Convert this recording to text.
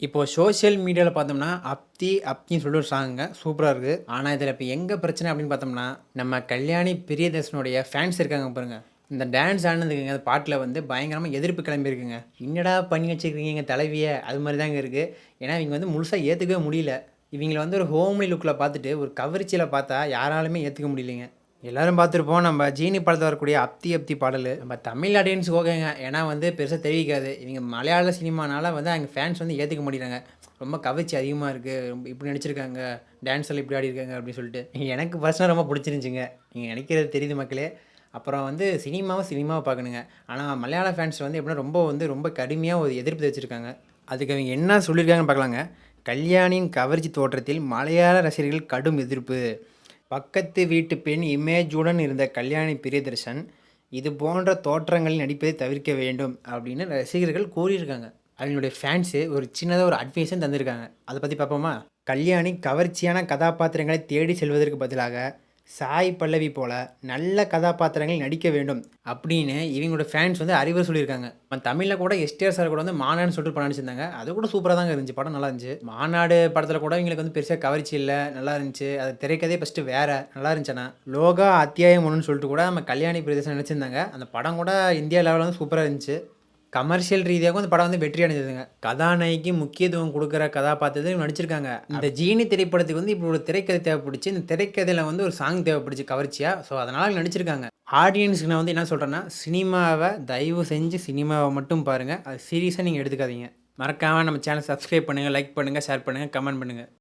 இப்போ சோசியல் மீடியால பார்த்தோம்னா, அப்தின்னு சொல்லிட்டு ஒரு சாங்குங்க. சூப்பரா இருக்கு. ஆனா, இதில இப்ப எங்க பிரச்சனை அப்படின்னு பார்த்தோம்னா, நம்ம கல்யாணி பிரியதர்ஷனுடைய ஃபேன்ஸ் இருக்காங்க பாருங்க. இந்த டான்ஸ் ஆடுனதுக்குங்க அந்த பாட்டுல வந்து பயங்கரமா எதிர்ப்பு கிளம்பியிருக்குங்க. "என்னடா பண்ணி வச்சிருக்கீங்க தலைவிய?" அது மாரி தாங்க இருக்கு. ஏன்னா, இவங்க வந்து முழுசா ஏத்துக்கவே முடியல. இவங்கள வந்து ஒரு ஹோம்லி லுக்ல பார்த்துட்டு, ஒரு கவர்ச்சியில பார்த்தா யாராலுமே ஏத்துக்க முடியலைங்க. எல்லாரும் பார்த்துருப்போம். நம்ம ஜீனி படத்துல வரக்கூடிய அப்தி பாடலு. நம்ம தமிழ் ஆடியன்ஸ்க்கு ஓகேங்க. ஏன்னா வந்து பெருசா தெரிவிக்காது. இவங்க மலையாள சினிமானால வந்து அங்க ஃபேன்ஸ் வந்து ஏத்துக்க மாட்டேங்கிறாங்க. ரொம்ப கவர்ச்சி அதிகமா இருக்கு. ரொம்ப இப்படி நடிச்சிருக்காங்க. டான்ஸ் எல்லாம் இப்படி ஆடியிருக்காங்க அப்படின்னு சொல்லிட்டு. எனக்கு பர்சனலா ரொம்ப புடிச்சிருந்துச்சுங்க. நீங்க நினைக்கிறது தெரியுது மக்களே. அப்புறம் வந்து சினிமாவ பார்க்கணுங்க. ஆனா மலையாள ஃபேன்ஸ் வந்து எப்படின்னா ரொம்ப கடுமையா ஒரு எதிர்ப்பு தெரிவிச்சிருக்காங்க. அதுக்கு அவங்க என்ன சொல்லியிருக்காங்கன்னு பார்க்கலாங்க. கல்யாணியின் கவர்ச்சி தோற்றத்தில் மலையாள ரசிகர்கள் கடும் எதிர்ப்பு. பக்கத்து வீட்டு பெண் இமேஜுடன் இருந்த கல்யாணி பிரியதர்ஷன், இது போன்ற தோற்றங்களில் நடிப்பதை தவிர்க்க வேண்டும் அப்படின்னு ரசிகர்கள் கூறியிருக்காங்க. அவங்களுடைய ஃபேன்ஸு ஒரு சின்னதா ஒரு அட்வைஸும் தந்திருக்காங்க. அத பத்தி பார்ப்போமா? கல்யாணி கவர்ச்சியான கதாபாத்திரங்களை தேடி செல்வதற்கு பதிலாக, சாய் பல்லவி போல நல்ல கதாபாத்திரங்களில் நடிக்க வேண்டும் அப்படின்னு இவங்களோட ஃபேன்ஸ் வந்து அறிவுரை சொல்லியிருக்காங்க. தமிழ்ல கூட எஸ்டிஆர் சார் கூட வந்து மாநாடுன்னு சொல்லிட்டு படம் நடிச்சிருந்தாங்க. அது கூட சூப்பரா தாங்க இருந்துச்சு. படம் நல்லா இருந்துச்சு. மாநாடு படத்துல கூட இவங்களுக்கு வந்து பெருசா கவர்ச்சி இல்ல. நல்லா இருந்துச்சு. அது திரைக்கதையே ஃபர்ஸ்ட்டு வேற. நல்லா இருந்துச்சு ஆனா. லோகா அத்தியாயம் 1ன்னு சொல்லிட்டு கூட நம்ம கல்யாணி பிரியதர்ஷன் நடிச்சிருந்தாங்க. அந்த படம் கூட இந்தியா லெவல்ல வந்து சூப்பரா இருந்துச்சு. கமர்ஷியல் ரீதியாகவும் அந்த படம் வந்து வெற்றி அடைஞ்சதுங்க. கதாநாயகிக்கு முக்கியத்துவம் குடுக்குற கதாபாத்திரத்துல இவங்க நடிச்சிருக்காங்க. இந்த ஜீனி திரைப்படத்துக்கு வந்து இப்படி ஒரு திரைக்கதை தேவைப்பட்டுச்சு. இந்த திரைக்கதையில வந்து ஒரு சாங் தேவைப்பட்டுச்சு கவர்ச்சியா. ஸோ அதனால இவங்க நடிச்சிருக்காங்க. ஆடியன்ஸ்க்கு நான் வந்து என்ன சொல்றேன்னா, தயவு செஞ்சு சினிமாவ மட்டும் பாருங்க. அது சீரியஸா நீங்க எடுத்துக்காதீங்க. மறக்காம நம்ம சேனல் சப்ஸ்கிரைப் பண்ணுங்க, லைக் பண்ணுங்க, ஷேர் பண்ணுங்க, கமெண்ட் பண்ணுங்க.